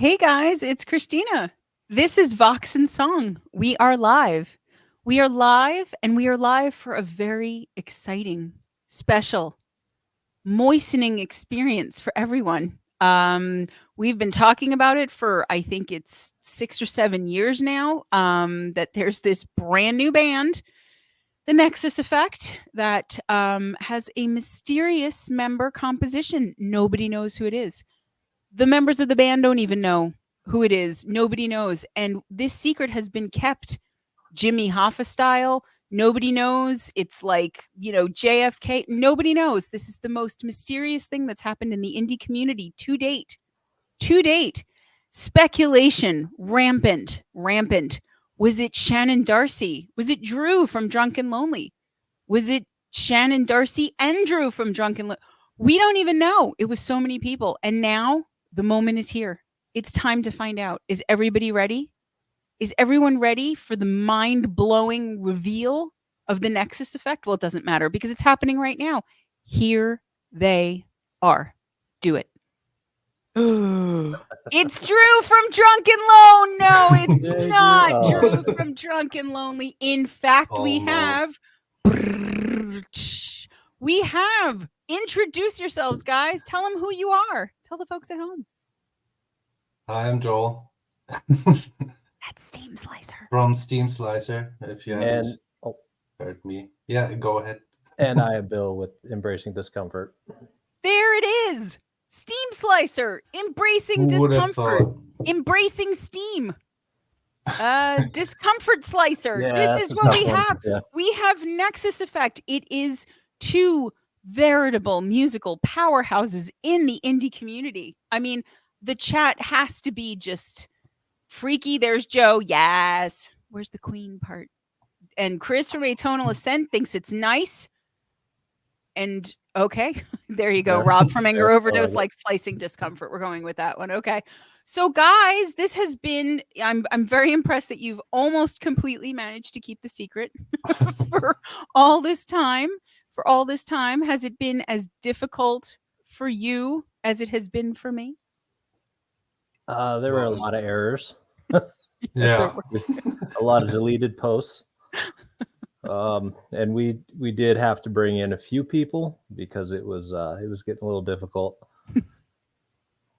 Hey guys, it's Christina. This is Vox and Song. We are live. We are live, and we are live for a very exciting, special, moistening experience for everyone. We've been talking about it for, I think it's 6 or 7 years now, that there's this brand new band, the Nexus Effect, that has a mysterious member composition. Nobody knows who it is. The members of the band don't even know who it is. Nobody knows. And this secret has been kept Jimmy Hoffa style. Nobody knows. It's like, JFK. Nobody knows. This is the most mysterious thing that's happened in the indie community to date. To date. Speculation rampant. Was it Shannon Darcy? Was it Drew from Drunk and Lonely? Was it Shannon Darcy and Drew from Drunk and Lonely? We don't even know. It was so many people. And now the moment is here. It's time to find out. Is everybody ready? Is everyone ready for the mind-blowing reveal of the Nexus Effect? Well, it doesn't matter because it's happening right now. Here they are. Do it. It's Drew from Drunk and Lonely. No, it's not Drew from Drunk and Lonely. In fact, we have... Introduce yourselves, guys. Tell them who you are. Tell the folks at home. Hi, I'm Joel. That's Steam Slicer. From Steam Slicer, if you haven't heard me. Yeah, go ahead. And I am Bill with Embracing Discomfort. There it is. Steam Slicer. Embracing discomfort. Embracing Steam. Discomfort Slicer. Yeah, this is what we have. Yeah. We have Nexus Effect. It is two veritable musical powerhouses in the indie community. I mean, the chat has to be just freaky. There's Joe. Yes. Where's the Queen part? And Chris from Atonal Ascent thinks it's nice. And okay, there you go. Rob from Anger Overdose, like slicing discomfort. We're going with that one. Okay. So guys, this has been, I'm very impressed that you've almost completely managed to keep the secret for all this time. Has it been as difficult for you as it has been for me? There were a lot of errors. Yeah. A lot of deleted posts. And we did have to bring in a few people because it was getting a little difficult.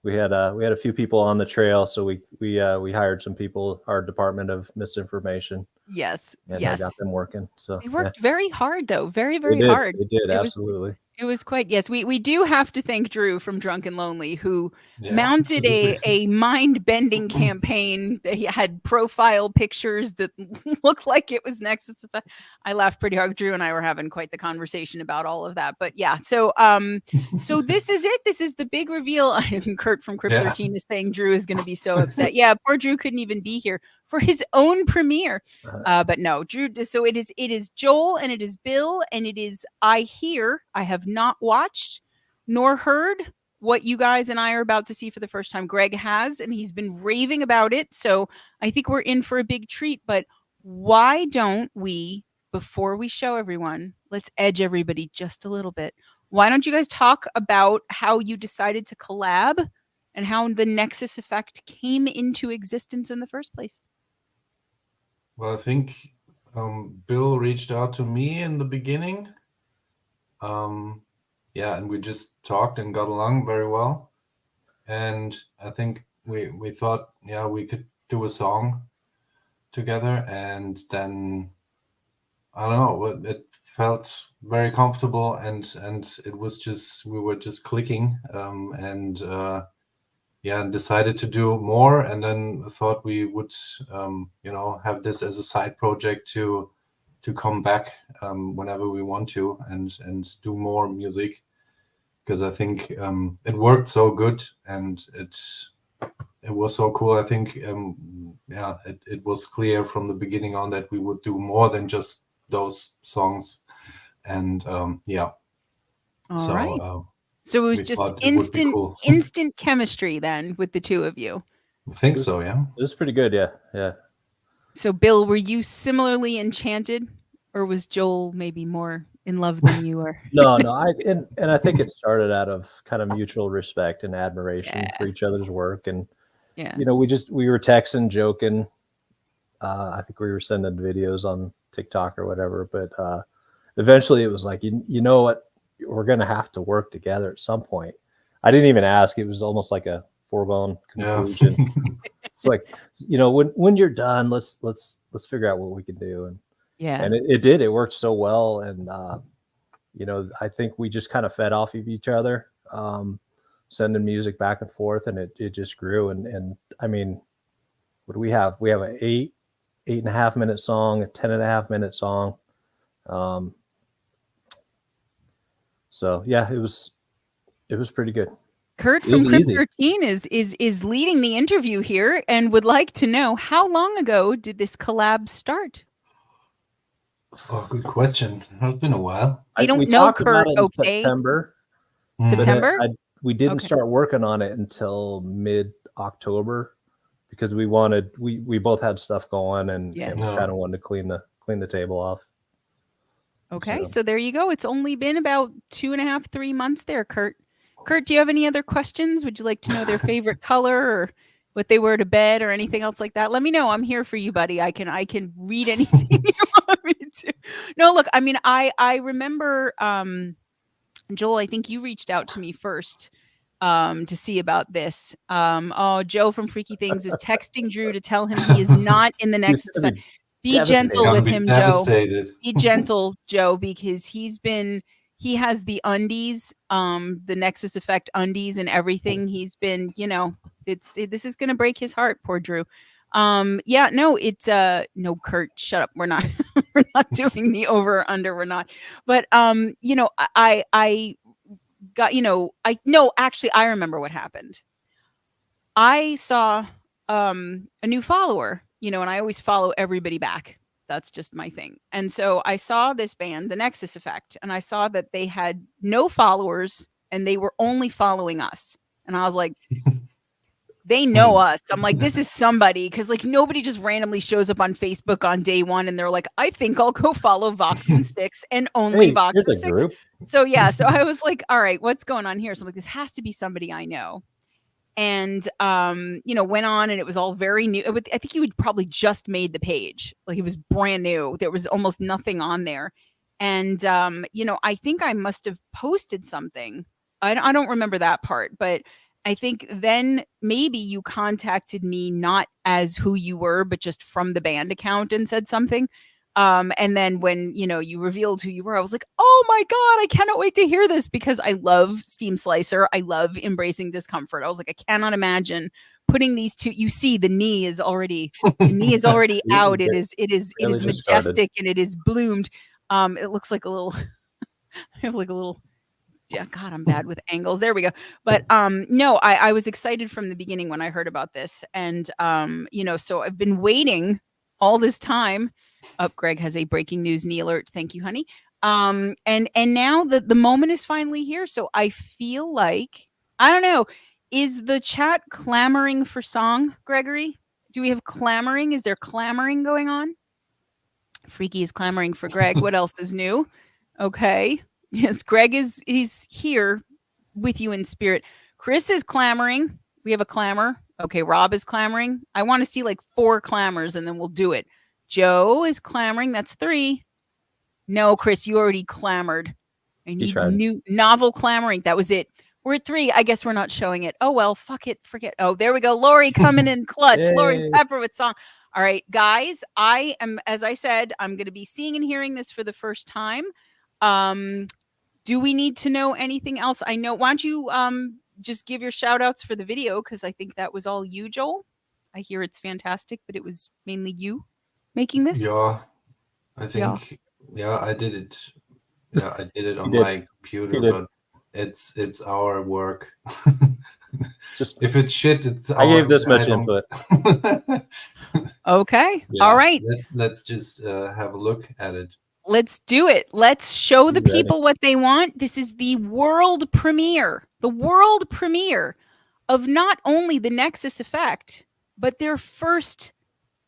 We had a few people on the trail, so we hired some people, our Department of Misinformation. Yes. And I got them working. So they worked very hard, though. Very hard. They did, absolutely. It was quite, yes. We do have to thank Drew from Drunk and Lonely, who mounted a mind-bending campaign. He had profile pictures that looked like it was Nexus Effect. I laughed pretty hard. Drew and I were having quite the conversation about all of that. But yeah, so this is it. This is the big reveal. Kurt from Crypt 13 is saying Drew is going to be so upset. Yeah, poor Drew couldn't even be here for his own premiere. But no, Drew. So it is Joel and it is Bill and it is I have not watched nor heard what you guys and I are about to see for the first time. Greg has, and he's been raving about it. So I think we're in for a big treat. But why don't we, before we show everyone, let's edge everybody just a little bit. Why don't you guys talk about how you decided to collab and how the Nexus Effect came into existence in the first place? Well, I think Bill reached out to me in the beginning. And we just talked and got along very well. And I think we thought, we could do a song together. And then, I don't know, it felt very comfortable and it was just, we were just clicking and decided to do more. And then thought we would, have this as a side project to come back whenever we want to and do more music, because I think it worked so good and it was so cool. I think it was clear from the beginning on that we would do more than just those songs. And All right. So it was just instant chemistry then with the two of you. I think so, yeah. It was pretty good, yeah. So Bill, were you similarly enchanted, or was Joel maybe more in love than you were? No. I think it started out of kind of mutual respect and admiration for each other's work, and Yeah. you know, we were texting, joking. I think we were sending videos on TikTok or whatever, but eventually it was like, you know what, we're gonna have to work together at some point. I didn't even ask; it was almost like a foregone Yeah. conclusion. It's like, you know, when you're done, let's figure out what we can do, and it did. It worked so well, and you know, I think we just kind of fed off of each other, sending music back and forth, and it just grew. And I mean, what do we have? We have an 8.5 minute song, a 10.5 minute song. So yeah, it was pretty good. Kurt It from was Crypt easy. 13 is leading the interview here and would like to know, how long ago did this collab start? Oh, good question. It's been a while. We don't We know, talked about Kurt, it in okay? September. Mm. September? We didn't Okay. start working on it until mid-October because we both had stuff going, and Yeah. we No. kind of wanted to clean the table off. Okay, So- so there you go. It's only been about 2.5, 3 months there, Kurt. Kurt, do you have any other questions? Would you like to know their favorite color or what they wear to bed or anything else like that? Let me know. I'm here for you, buddy. I can read anything you want me to. No, look, I mean, I remember Joel, I think you reached out to me first to see about this. Oh, Joe from Freaky Things is texting Drew to tell him he is not in the He's Nexus gonna Effect. Be devastated. gentle Gonna with be him, Joe. devastated. Be gentle, Joe, because he has the undies, the Nexus Effect undies and everything. He's been, you know, this is gonna break his heart, poor Drew. Yeah, no, it's no, Kurt, shut up. We're not we're not doing the over or under, we're not. But you know, I got, you know, actually I remember what happened. I saw a new follower, you know, and I always follow everybody back. That's just my thing. And so I saw this band, the Nexus Effect, and I saw that they had no followers and they were only following us. And I was like, they know us. I'm like, this is somebody, because like nobody just randomly shows up on Facebook on day one and they're like, I think I'll go follow Vox and Sticks and only Hey, Vox here's and a Sticks. group. So yeah, so I was like, all right, what's going on here? So I'm like, this has to be somebody I know. And you know, went on and it was all very new. I think you had probably just made the page. Like it was brand new. There was almost nothing on there. And you know, I think I must have posted something. I don't remember that part, but I think then maybe you contacted me not as who you were, but just from the band account and said something. And then when, you know, you revealed who you were, I was like, oh my God, I cannot wait to hear this because I love Steam Slicer. I love Embracing Discomfort. I was like, I cannot imagine putting these two. You see, the knee is already out. It is Really just majestic and it is bloomed. It looks like a little, I have like a little, yeah, God, I'm bad with angles. There we go. But no, I was excited from the beginning when I heard about this. And you know, so I've been waiting all this time. Greg has a breaking news knee alert. Thank you, honey. And now the moment is finally here. So I feel like, I don't know, is the chat clamoring for song, Gregory? Do we have clamoring? Is there clamoring going on? Freaky is clamoring for Greg. What else is new? Okay. Yes, Greg he's here with you in spirit. Chris is clamoring. We have a clamor. Okay, Rob is clamoring. I want to see like 4 clamors and then we'll do it. Joe is clamoring. That's 3. No, Chris, you already clamored. I need new novel clamoring. That was it. We're at 3. I guess we're not showing it. Oh well, fuck it, forget. Oh, there we go. Lori coming in clutch. Lori Pepper with song. All right, guys. I am, as I said, I'm going to be seeing and hearing this for the first time. Do we need to know anything else? I know. Why don't you just give your shout outs for the video? Because I think that was all you, Joel. I hear it's fantastic, but it was mainly you making this. Yeah, I think. Yeah, I did it. Yeah, I did it on my computer, but it's our work. Just if it's shit, it's I gave this much input. Okay. Yeah, all right. Let's just have a look at it. Let's do it. Let's show the people what they want. This is the world premiere of not only the Nexus Effect, but their first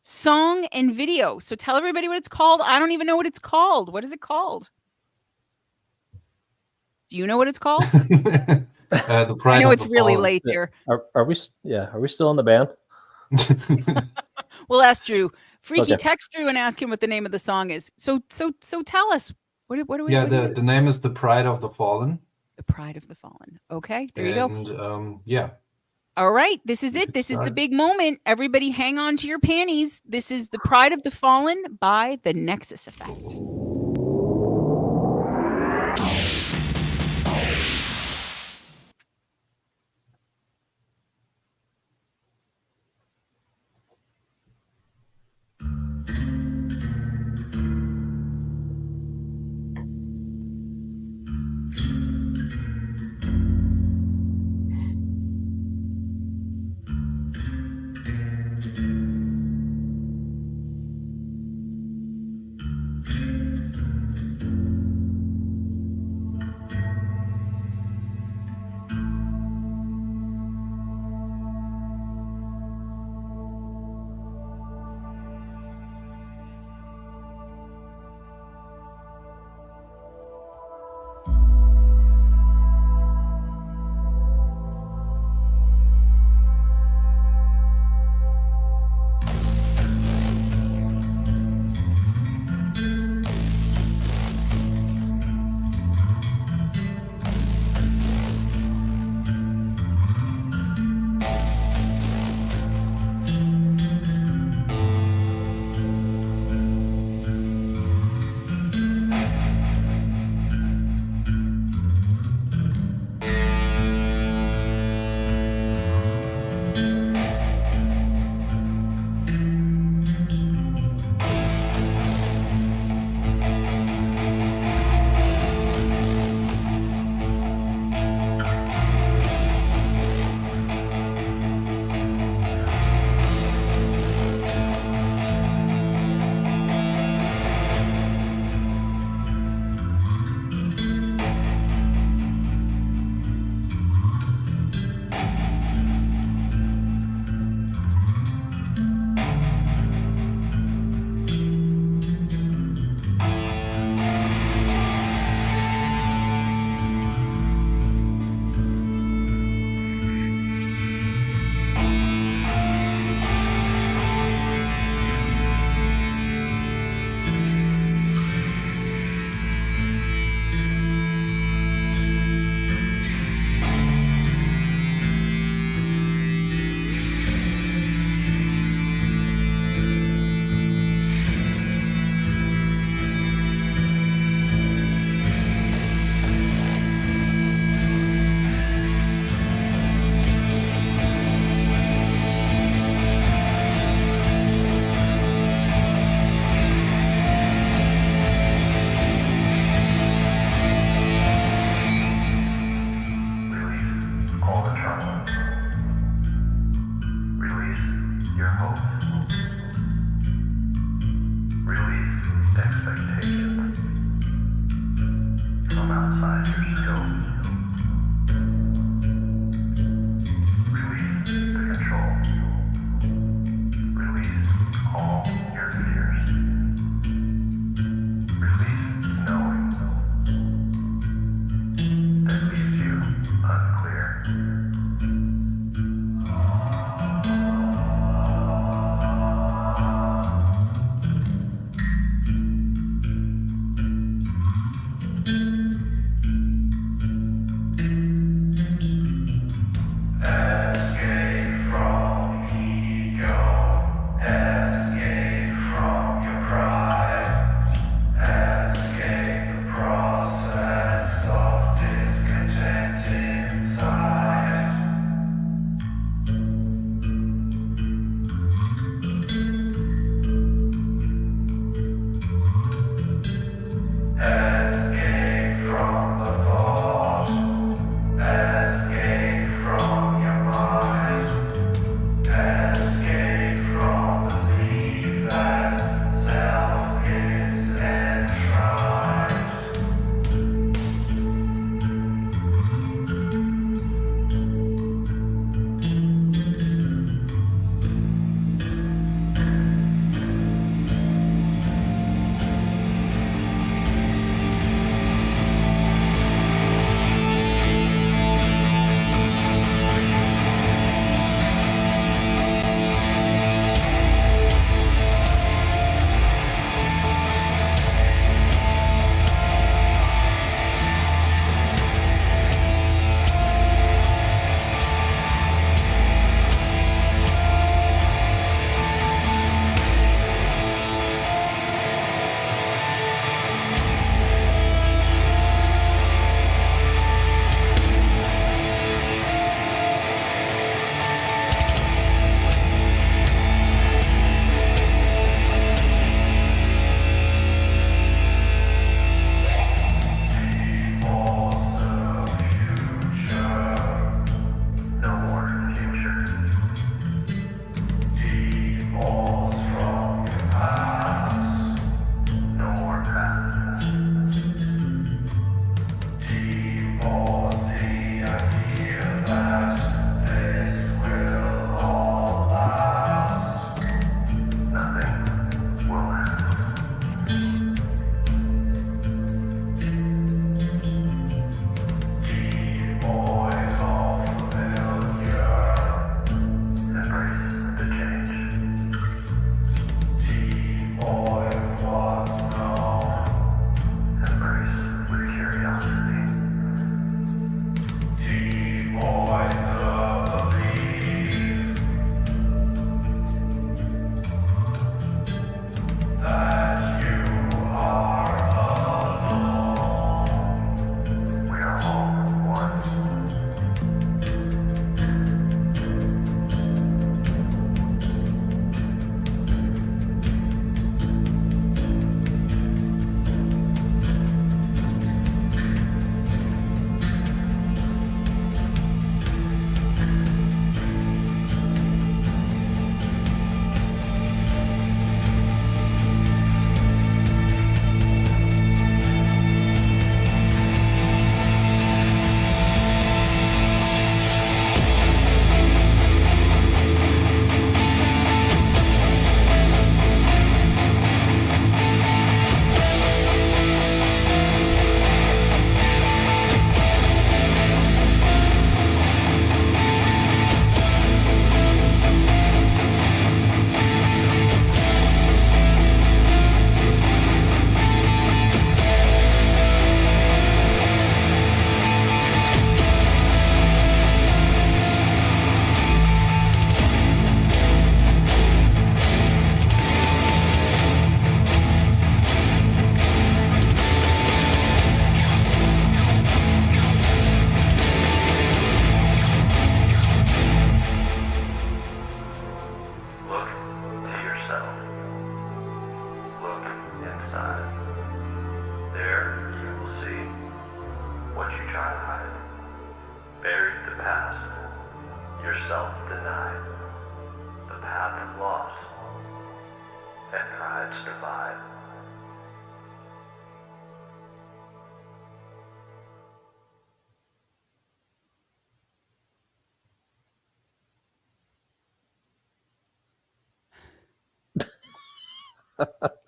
song and video. So tell everybody what it's called. I don't even know what it's called. What is it called? Do you know what it's called? The Pride I know of it's the really Fallen. late there. Are we still in the band? We'll ask Drew. Freaky, Okay. text Drew and ask him what the name of the song is. So tell us. What do we? Yeah, what do the name is The Pride of the Fallen. The Pride of the Fallen. Okay, there you go. And yeah. All right, this is it. This is the big moment. Everybody hang on to your panties. This is The Pride of the Fallen by the Nexus Effect.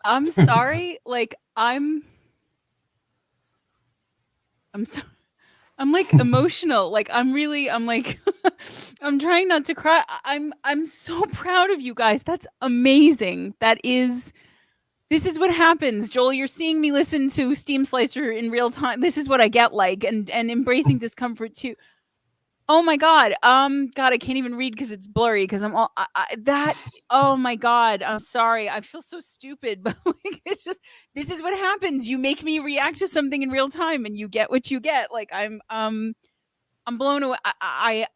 I'm sorry. Like I'm so I'm like emotional. Like I'm like I'm trying not to cry. I'm so proud of you guys. That's amazing. This is what happens, Joel. You're seeing me listen to Steam Slicer in real time. This is what I get like, and embracing discomfort too. Oh my god. God, I can't even read because it's blurry. Because I'm all that. Oh my god. I'm sorry. I feel so stupid, but like it's just this is what happens. You make me react to something in real time, and you get what you get. Like I'm blown away.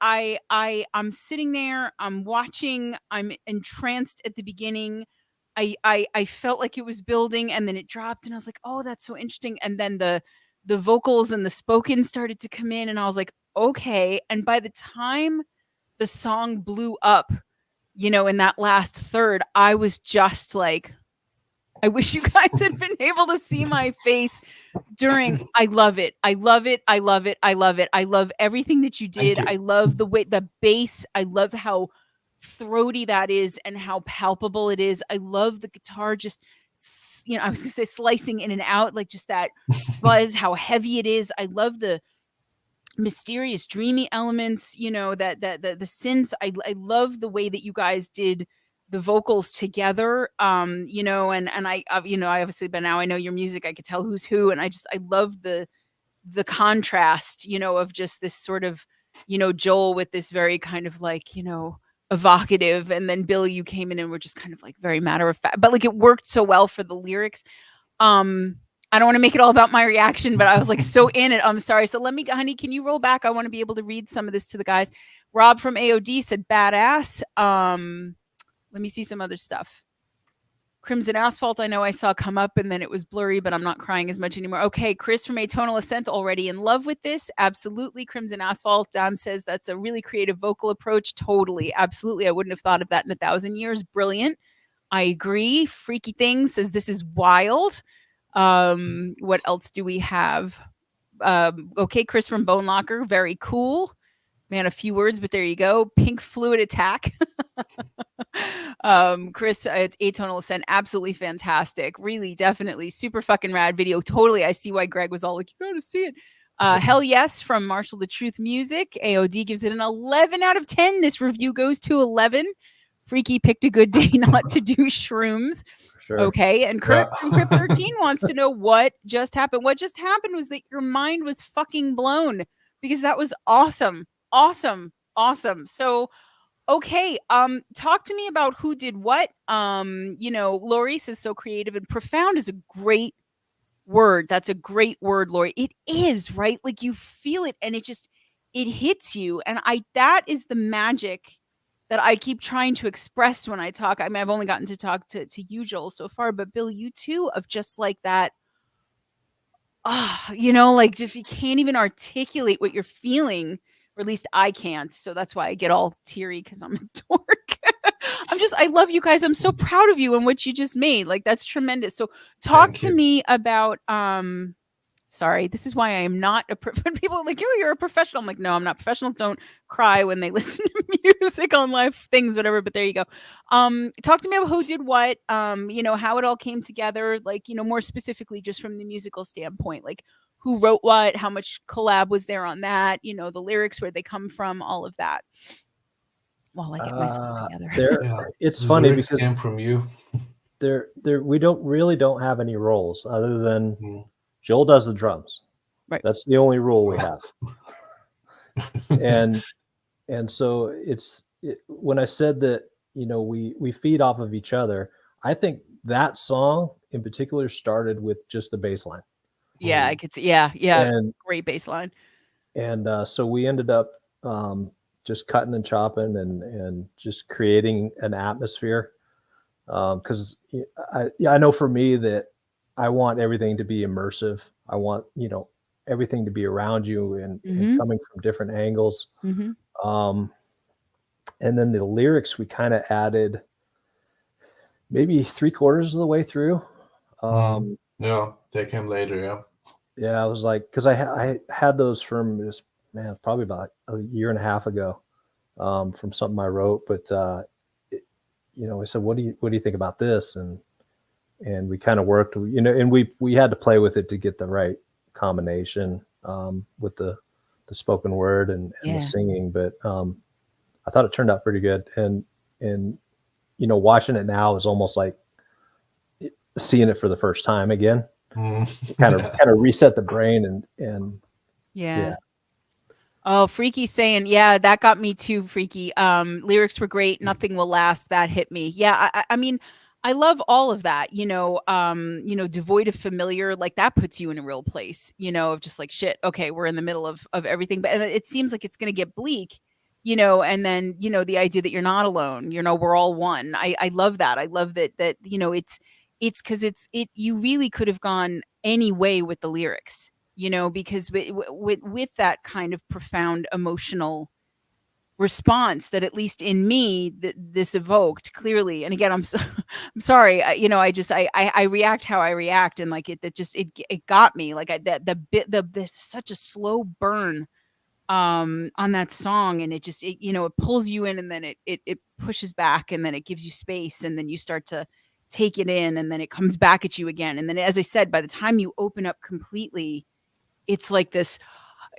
I'm sitting there. I'm watching. I'm entranced at the beginning. I felt like it was building, and then it dropped, and I was like, "Oh, that's so interesting." And then the vocals and the spoken started to come in, and I was like, "Okay." And by the time the song blew up, in that last third, I was just like, I wish you guys had been able to see my face during. I love it. I love it. I love it. I love it. I love everything that you Thank did. you. I love the way the bass. I love how throaty that is and how palpable it is. I love the guitar just I was going to say slicing in and out, like just that buzz, how heavy it is. I love the mysterious dreamy elements, that the synth. I love the way that you guys did the vocals together, and I obviously, but now I know your music, I could tell who's who, and I love the contrast, of just this sort of, Joel with this very kind of like, evocative, and then Billy, you came in and were just kind of like very matter of fact, but like it worked so well for the lyrics. um I don't want to make it all about my reaction, but I was like so in it. I'm sorry. So let me, honey, can you roll back? I want to be able to read some of this to the guys. Rob from AOD said badass. Let me see some other stuff. Crimson Asphalt, I know I saw come up and then it was blurry, but I'm not crying as much anymore. Okay, Chris from Atonal Ascent, already in love with this. Absolutely. Crimson Asphalt says that's a really creative vocal approach. Totally. Absolutely. I wouldn't have thought of that in 1,000 years. Brilliant. I agree. Freaky Thing says this is wild. What else do we have? Okay, Chris from Bone Locker, very cool. Man, a few words, but there you go. Pink Fluid Attack. Chris at Atonal Ascent, absolutely fantastic. Really, definitely super fucking rad video. Totally, I see why Greg was all like, you gotta see it. Hell yes from Marshall the Truth Music. AOD gives it an 11 out of 10. This review goes to 11. Freaky picked a good day not to do shrooms. Sure. Okay. And Kurt Yeah. from Crypt 13 wants to know what just happened. What just happened was that your mind was fucking blown, because that was awesome. Awesome. Awesome. So, okay, talk to me about who did what. Loris is so creative, and profound is a great word. That's a great word, Lori. It is, right? Like you feel it and it hits you. And that is the magic that I keep trying to express when I talk. I mean, I've only gotten to talk to you, Joel, so far, but Bill, you too, of just like that. Like just you can't even articulate what you're feeling, or at least I can't. So that's why I get all teary, because I'm a dork. I love you guys. I'm so proud of you and what you just made. Like that's tremendous. So talk Thank to you. me about sorry, this is why I am not when people are like, you're a professional. I'm like, no, I'm not. Professionals don't cry when they listen to music on live things, whatever. But there you go. Talk to me about who did what, how it all came together, like, more specifically just from the musical standpoint, like who wrote what, how much collab was there on that, the lyrics, where they come from, all of that. While I get myself together. Yeah. It's The funny lyrics because came from you. we don't have any roles other than Mm. Joel does the drums. Right. That's the only rule we have. and so when I said that, we feed off of each other, I think that song in particular started with just the bass line. Yeah, I could see. Yeah. And Great bass line. so we ended up just cutting and chopping and just creating an atmosphere. Because I know for me that I want everything to be immersive. I want, everything to be around you and coming from different angles. And then the lyrics, we kind of added maybe 3/4 of the way through. Yeah, they came later. Yeah. Yeah, I was like, because I had those from just, man, probably about a year and a half ago, from something I wrote. But I said, what do you think about this? And and we kind of worked, and we had to play with it to get the right combination with the spoken word and the singing. But I thought it turned out pretty good, and watching it now is almost like seeing it for the first time again. Kind of reset the brain and yeah. Oh, Freaky saying, yeah, that got me too, Freaky. Lyrics were great. Nothing will last. That hit me. Yeah, I mean, I love all of that, devoid of familiar, like that puts you in a real place, of just like, shit, okay, we're in the middle of everything. But it seems like it's going to get bleak, and then, the idea that you're not alone, we're all one. I love that. I love that, it's because you really could have gone any way with the lyrics, because with that kind of profound emotional response that at least in me this evoked clearly. And again, I'm sorry, I react how I react, and like it got me like there's such a slow burn on that song, and it pulls you in, and then it pushes back, and then it gives you space, and then you start to take it in, and then it comes back at you again, and then, as I said, by the time you open up completely, it's like this,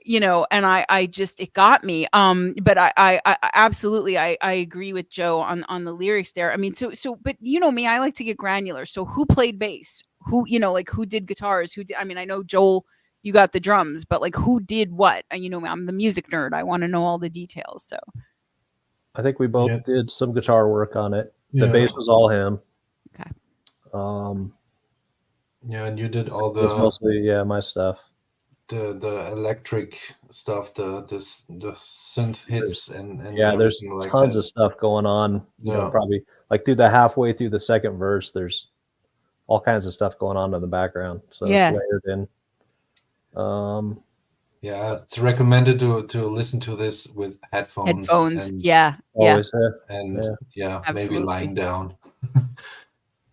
and it got me. But I absolutely, I agree with Joe on the lyrics there. I mean, but me, I like to get granular. So who played bass? Who, like who did guitars? I mean, I know Joel, you got the drums, but like who did what? I'm the music nerd. I want to know all the details. So I think we both did some guitar work on it. The bass was all him. Okay. And you did all it's mostly my stuff. The electric stuff, the synth hits, and there's like tons of stuff going on. Probably like through the halfway through the second verse, there's all kinds of stuff going on in the background. So it's layered in. It's recommended to listen to this with headphones. And, always, maybe lying down.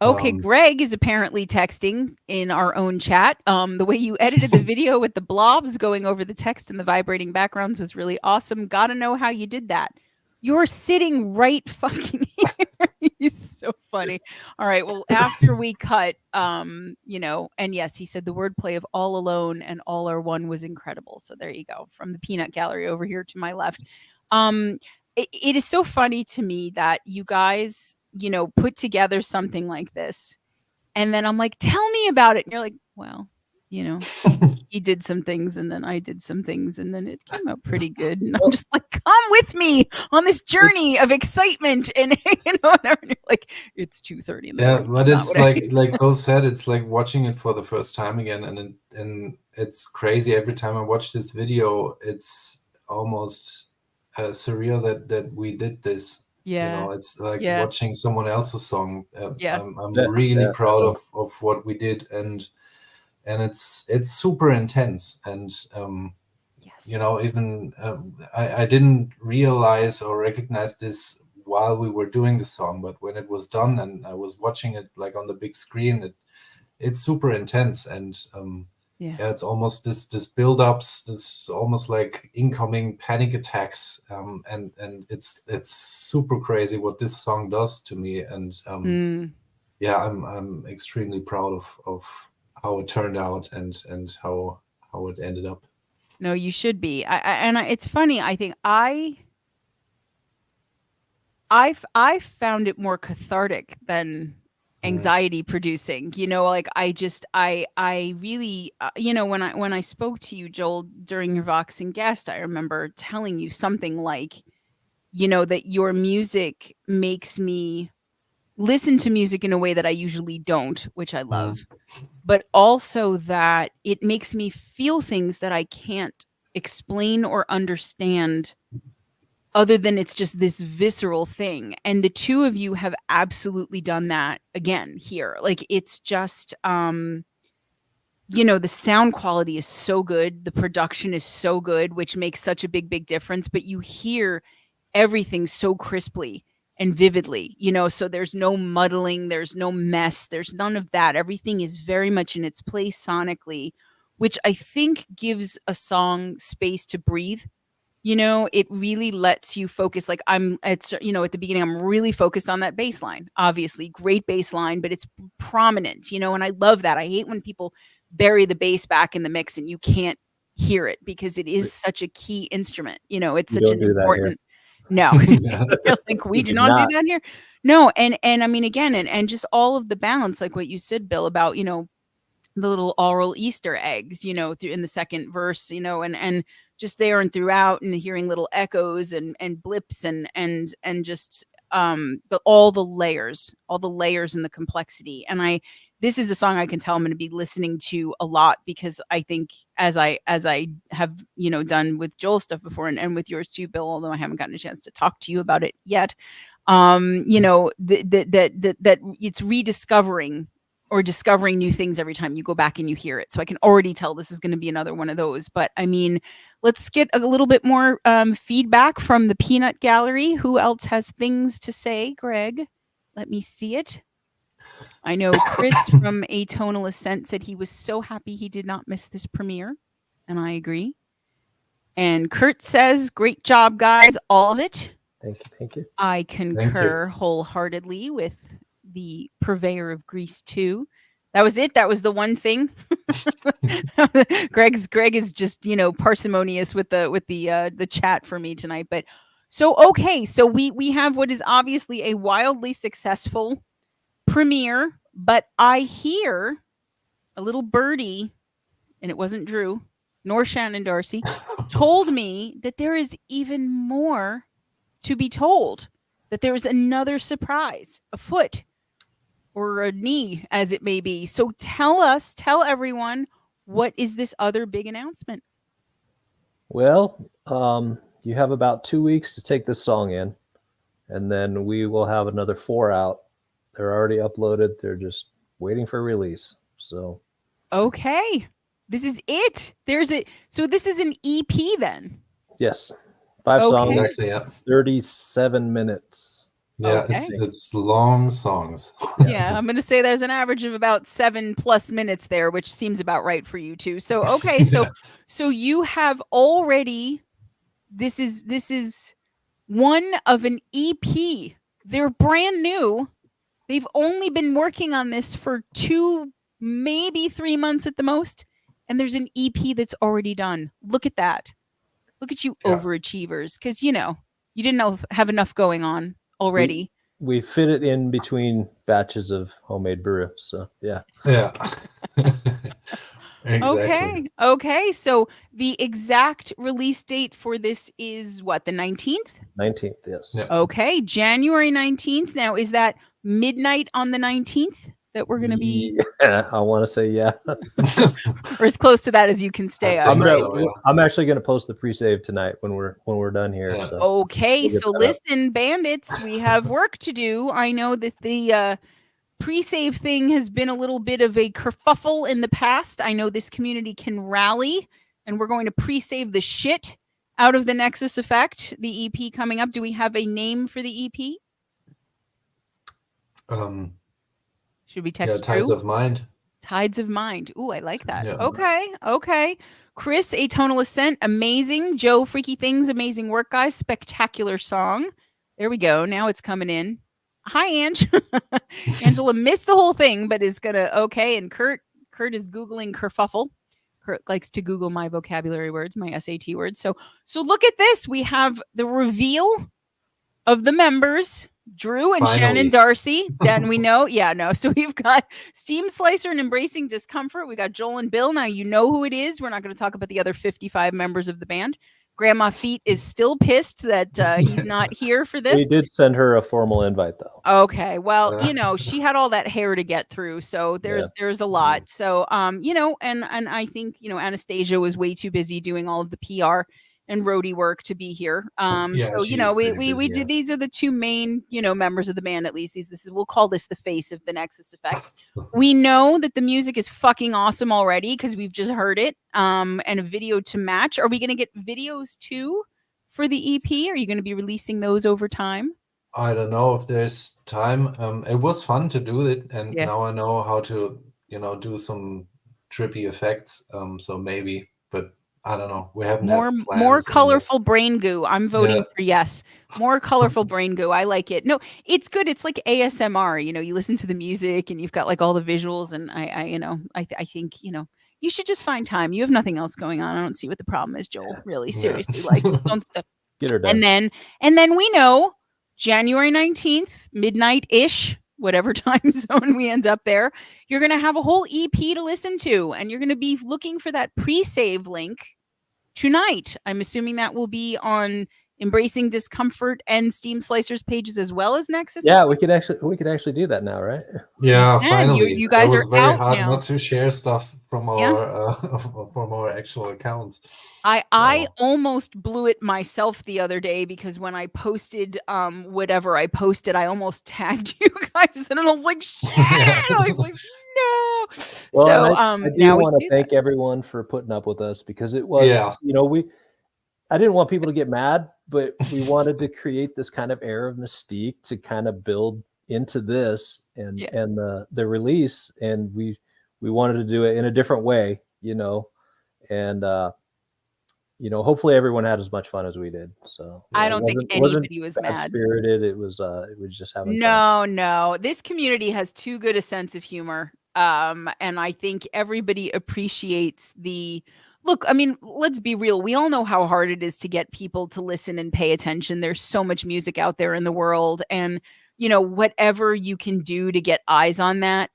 Okay, Greg is apparently texting in our own chat. The way you edited the video with the blobs going over the text and the vibrating backgrounds was really awesome. Gotta know how you did that. You're sitting right fucking here. He's so funny. All right, well, after we cut, and yes, he said the wordplay of all alone and all are one was incredible. So there you go. From the peanut gallery over here to my left. It is so funny to me that you guys, put together something like this. And then I'm like, tell me about it. And you're like, well, he did some things, and then I did some things, and then it came out pretty good. And I'm just like, come with me on this journey of excitement. And, and you're like, it's 2:30 in the morning. But it's like Bill said, it's like watching it for the first time again. And it's crazy. Every time I watch this video, it's almost surreal that we did this. It's like watching someone else's song. I'm really proud of what we did, and it's super intense. And even I didn't realize or recognize this while we were doing the song, but when it was done and I was watching it like on the big screen, it's super intense. And it's almost this build-ups, this almost like incoming panic attacks, and it's super crazy what this song does to me. And I'm extremely proud of how it turned out and how it ended up. No, you should be. It's funny. I think I found it more cathartic than anxiety producing, like I really, when I spoke to you, Joel, during your Vox and Guest, I remember telling you something like, that your music makes me listen to music in a way that I usually don't, which I love, but also that it makes me feel things that I can't explain or understand, other than it's just this visceral thing. And the two of you have absolutely done that again here. Like, it's just, the sound quality is so good. The production is so good, which makes such a big difference. But you hear everything so crisply and vividly, so there's no muddling, there's no mess, there's none of that. Everything is very much in its place sonically, which I think gives a song space to breathe. You know, it really lets you focus. Like it's, at the beginning, I'm really focused on that bass line. Obviously, great bass line, but it's prominent, and I love that. I hate when people bury the bass back in the mix and you can't hear it because it is such a key instrument. It's You such don't an do that here. important. No, Yeah. like we We do do not do not. that here. No, and I mean again, and just all of the balance, like what you said, Bill, about the little oral Easter eggs, through in the second verse, and just there and throughout, and hearing little echoes and blips and just all the layers, and the complexity. And this is a song I can tell I'm going to be listening to a lot because I think as I have done with Joel's stuff before and with yours too, Bill, although I haven't gotten a chance to talk to you about it yet, that it's rediscovering or discovering new things every time you go back and you hear it. So I can already tell this is going to be another one of those. But I mean, let's get a little bit more feedback from the Peanut Gallery. Who else has things to say, Greg? Let me see it. I know Chris from Atonal Ascent said he was so happy he did not miss this premiere. And I agree. And Kurt says, great job, guys. All of it. Thank you. Thank you. I concur wholeheartedly with the purveyor of Grease 2. That was it. That was the one thing. Greg is just, parsimonious with the chat for me tonight. But so okay, so we have what is obviously a wildly successful premiere, but I hear a little birdie, and it wasn't Drew nor Shannon Darcy, told me that there is even more to be told, that there is another surprise afoot, or a knee, as it may be. So tell everyone, what is this other big announcement? Well, you have about 2 weeks to take this song in, and then we will have another 4 out. They're already uploaded. They're just waiting for release. So, okay, this is it. So this is an EP then? Yes, 5 songs, Exactly, yeah. 37 minutes. Yeah, Okay. it's long songs. Yeah, I'm going to say there's an average of about 7+ minutes there, which seems about right for you too. So okay, so you have already. This is one of an EP. They're brand new. They've only been working on this for 2, maybe 3 months at the most, and there's an EP that's already done. Look at that. Look at you, overachievers, because you didn't have enough going on already. We fit it in between batches of homemade brew. So yeah. Yeah. Exactly. Okay. So the exact release date for this is what, the 19th? 19th, yes. Yeah. Okay, January 19th. Now, is that midnight on the 19th that we're going to be? Yeah, I want to say yeah. Or as close to that as you can stay. I think Right? so, yeah. I'm actually going to post the pre-save tonight when we're done here. Yeah. So Okay, we'll get so that up. listen, bandits, we have work to do. I know that the pre-save thing has been a little bit of a kerfuffle in the past. I know this community can rally, and we're going to pre-save the shit out of the Nexus Effect, the EP coming up. Do we have a name for the EP? Should we text Tides Drew? of Mind. Tides of Mind. Ooh, I like that. Yeah. Okay. Chris, Atonal Ascent, amazing. Joe, Freaky Things, amazing work, guys. Spectacular song. There we go. Now it's coming in. Hi, Ange. Angela missed the whole thing, but is gonna okay. And Kurt is Googling kerfuffle. Kurt likes to Google my vocabulary words, my SAT words. So look at this. We have the reveal of the members, Drew and Finally. Shannon Darcy. Then we know, So we've got Steam Slicer and Embracing Discomfort. We got Joel and Bill. Now you know who it is. We're not going to talk about the other 55 members of the band. Grandma Feet is still pissed that he's not here for this. We did send her a formal invite, though. Okay, well, she had all that hair to get through, so there's a lot. So, and I think Anastasia was way too busy doing all of the PR and roadie work to be here. We did. These are the two main members of the band. At least we'll call this the face of the Nexus Effect. We know that the music is fucking awesome already because we've just heard it. And a video to match. Are we going to get videos too for the EP? Are you going to be releasing those over time? I don't know if there's time. It was fun to do it, and now I know how to, do some trippy effects. So maybe, but I don't know. We haven't More had more plans on this. colorful brain goo. I'm voting Yeah. for yes. More colorful brain goo. I like it. No, it's good. It's like ASMR. You know, you listen to the music and you've got like all the visuals. And I think you should just find time. You have nothing else going on. I don't see what the problem is, Joel. Really, Yeah. seriously, like don't stop. Get her done. And then we know January 19th, midnight ish, whatever time zone we end up there, you're going to have a whole EP to listen to, and you're going to be looking for that pre-save link tonight. I'm assuming that will be on Embracing Discomfort and Steam Slicers pages as well as Nexus. Yeah, we could actually do that now, right? Yeah, And finally. you guys it was are very out hard now. not to share stuff from Yeah. our actual accounts. I almost blew it myself the other day because when I posted whatever I posted, I almost tagged you guys and I was like, shit. I was like, no. Well, So I do now we want to can do thank everyone for putting up with us, because it was, Yeah. I didn't want people to get mad, but we wanted to create this kind of air of mystique to kind of build into this and the release, and we wanted to do it in a different way, and hopefully everyone had as much fun as we did. So I don't think anybody was mad. Spirited. It was just having fun. No. This community has too good a sense of humor. And I think everybody appreciates the look. I mean, let's be real. We all know how hard it is to get people to listen and pay attention. There's so much music out there in the world. And, whatever you can do to get eyes on that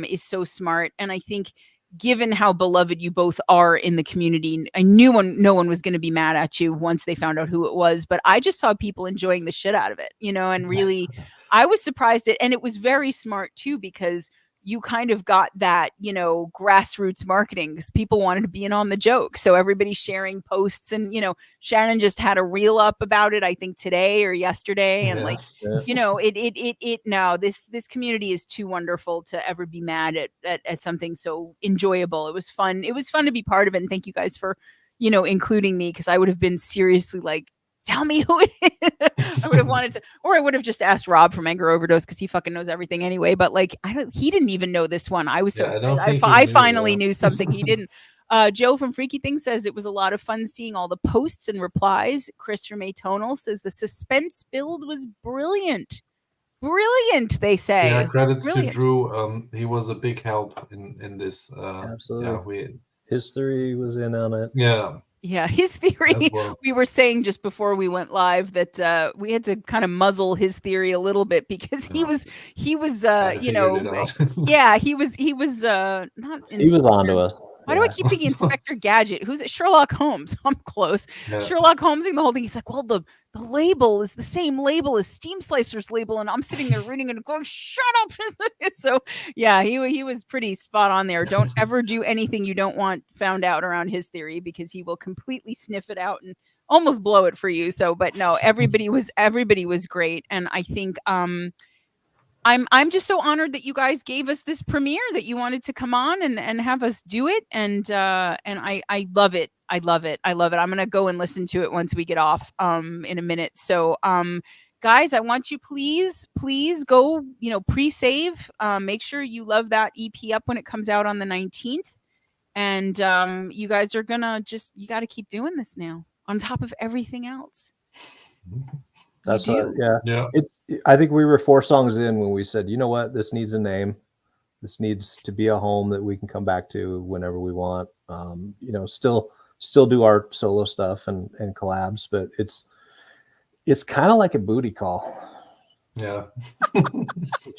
is so smart. And I think given how beloved you both are in the community, I knew no one was going to be mad at you once they found out who it was, but I just saw people enjoying the shit out of it, and really, I was surprised and it was very smart too, because you kind of got that, grassroots marketing, because people wanted to be in on the joke. So everybody's sharing posts and, Shannon just had a reel up about it, I think today or yesterday. And this community is too wonderful to ever be mad at something so enjoyable. It was fun. It was fun to be part of it. And thank you guys for, including me, because I would have been seriously like, tell me who it is. I would have wanted to, or I would have just asked Rob from Anger Overdose, because he fucking knows everything anyway. But like, he didn't even know this one. I was so excited. I finally knew something he didn't. Joe from Freaky Things says it was a lot of fun seeing all the posts and replies. Chris from Atonal says the suspense build was brilliant. Brilliant, they say. Yeah, credits to Drew. He was a big help in this. Absolutely. Yeah, his theory was in on it. Yeah, his theory, we were saying just before we went live that we had to kind of muzzle his theory a little bit, because he was he was not he was onto us. Why do I keep thinking Inspector Gadget? Who's it? Sherlock Holmes. I'm close. Yeah. Sherlock Holmesing the whole thing. He's like, well, the label is the same label as Steam Slicer's label. And I'm sitting there reading and going, shut up. So yeah, he was pretty spot on there. Don't ever do anything you don't want found out around his theory, because he will completely sniff it out and almost blow it for you. So, but no, everybody was great. And I think, I'm just so honored that you guys gave us this premiere, that you wanted to come on and have us do it. And I love it. I love it. I'm going to go and listen to it once we get off in a minute. So guys, I want you please go, pre-save, make sure you love that EP up when it comes out on the 19th. And you guys are gonna you got to keep doing this now on top of everything else. That's yeah. I think we were 4 songs in when we said, you know what, this needs a name. This needs to be a home that we can come back to whenever we want. Still do our solo stuff and collabs, but it's kind of like a booty call. Yeah.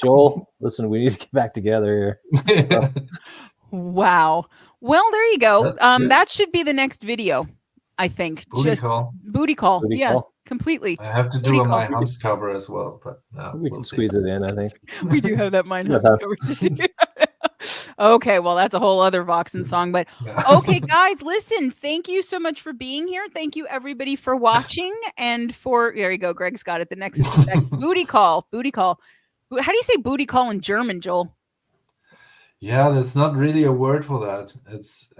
Joel, listen, we need to get back together here. Wow. Well, there you go. That should be the next video, I think. Booty call. Booty call. Completely. I have to do a My Humps cover as well, but we can squeeze it in, I think. We do have that My Humps cover to do. Okay, well, that's a whole other Voxen song, but okay, guys, listen, thank you so much for being here. Thank you, everybody, for watching, and there you go, Greg's got it, the Nexus Effect. Booty call. How do you say booty call in German, Joel? Yeah, that's not really a word for that. It's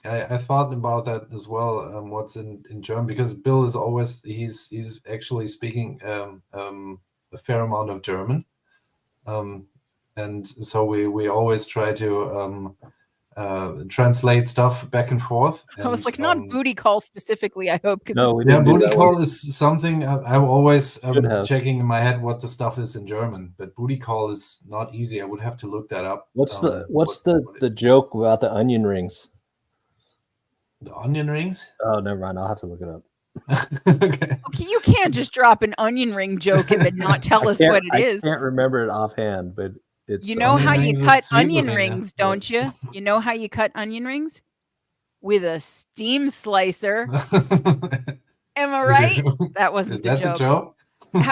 I thought about that as well. What's in German, because Bill is always he's actually speaking a fair amount of German, and so we always try to translate stuff back and forth. And, I was like, not booty call specifically, I hope. No, we yeah, didn't do booty that call one. is something I'm always Should have. checking in my head what the stuff is in German, but booty call is not easy. I would have to look that up. What's the joke about the onion rings? The onion rings? Oh, never mind. I'll have to look it up. Okay. Okay, you can't just drop an onion ring joke and then not tell us what it is. I can't remember it offhand, but it's. You know how you Onion cut rings is onion Zwiebelringe, rings, but- don't you? You know how you cut onion rings? With a steam slicer. Am I right? That wasn't Is the that joke. the joke?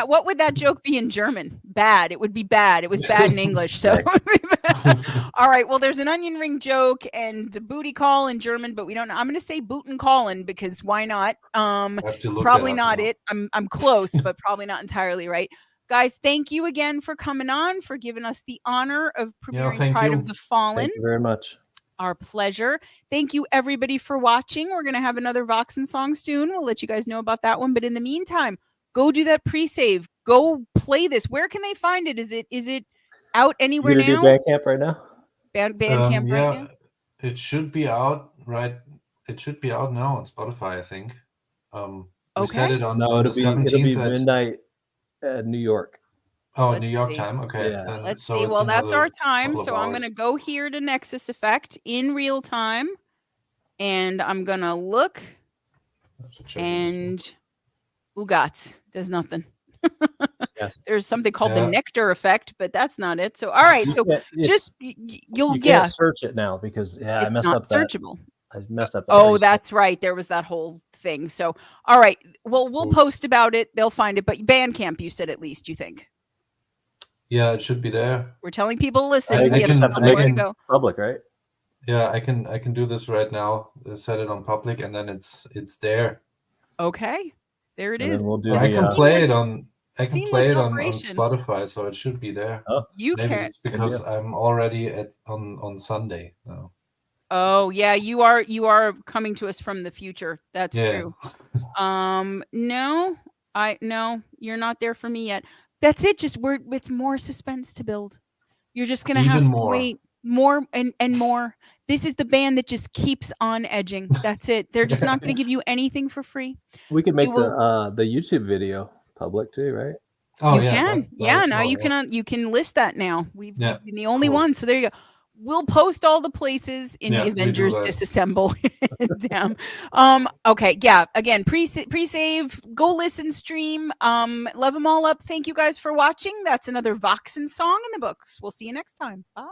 What would that joke be in German? Bad. It would be bad. It was bad in English. So, all right. Well, there's an onion ring joke and a booty call in German, but we don't know. I'm going to say booten callen because why not? I have to look Probably that up not now. it. I'm close, but probably not entirely right. Guys, thank you again for coming on, for giving us the honor of premiering thank Pride you. of the Fallen. Thank you very much. Our pleasure. Thank you, everybody, for watching. We're going to have another Voxen song soon. We'll let you guys know about that one. But in the meantime, go do that pre-save. Go play this. Where can they find it? Is it out anywhere You gonna now? do Bandcamp right now? Bandcamp yeah, right now? it should be out It should be out now on Spotify, I think. We set Okay. it on, No, on the it'll be 17th at midnight at New York. New Let's York see. time. Okay, Yeah. then, Let's so see. it's Well, that's our another time. couple of So I'm hours. going to go here to Nexus Effect in real time. And I'm going to look. Have to check this one. And Ugats does nothing. Yes. There's something called the Yeah. nectar effect, but that's not it. So, all right. So just you'll you yeah, can't search it now because I it's messed not up that. searchable. I messed up that. Oh, reset. that's right. There was that whole thing. So, all right. Well, we'll Oops. post about it. They'll find it. But Bandcamp, you said at least, you think? Yeah, it should be there. We're telling people to listen. I think We we have just to have to know make where to it go. public, right? Yeah, I can do this right now. Set it on public, and then it's there. Okay. There it And is. then we'll do I can the. play it on. I can seamless play it on operation. Spotify, so it should be there. You Maybe can. it's because I'm already on Sunday now. Oh, yeah, you are coming to us from the future. That's Yeah. true. No, you're not there for me yet. That's it. Just it's more suspense to build. You're just gonna Even have to more. wait more and more. This is the band that just keeps on edging. That's it. They're just not gonna give you anything for free. We could make You will- the YouTube video public too, right? Oh you yeah, can. that Yeah, was now small, you can you can list that now. We've Yeah, been the only cool. one. So there you go. We'll post all the places in Yeah, the we do Avengers that. Disassemble. Damn. Okay, yeah. Again, pre-save, go listen, stream. Love them all up. Thank you guys for watching. That's another Voxen song in the books. We'll see you next time. Bye.